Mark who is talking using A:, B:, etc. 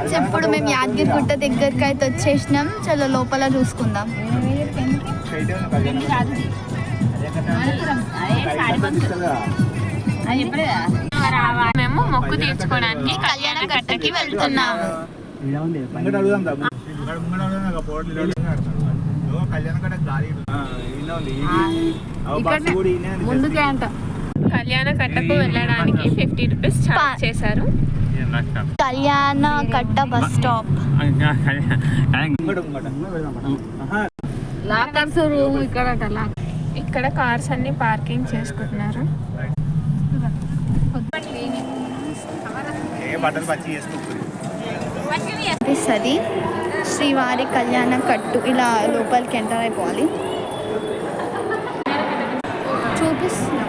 A: Friends ఇప్పుడు మేము యాదగిరి గుట్ట దగ్గరికి అయితే వచ్చేసినాం. చలో లోపల చూసుకుందాం.
B: మేము మొక్కు తీర్చుకోవడానికి కళ్యాణ కట్టకి వెళ్తున్నాము.
A: ముందుకే అంట
B: కళ్యాణ కట్టకు వెళ్ళడానికి 50 రూపీస్ ఛార్జ్ చేశారు.
A: కళ్యాణ కట్ట బస్ స్టాప్.
B: ఇక్కడ కార్స్ అన్ని పార్కింగ్ చేసుకుంటున్నారు.
A: అనిపిస్తుంది శ్రీవారి కళ్యాణ కట్టు. ఇలా లోపలికి ఎంటర్ అయిపోవాలి. చూపిస్తున్నా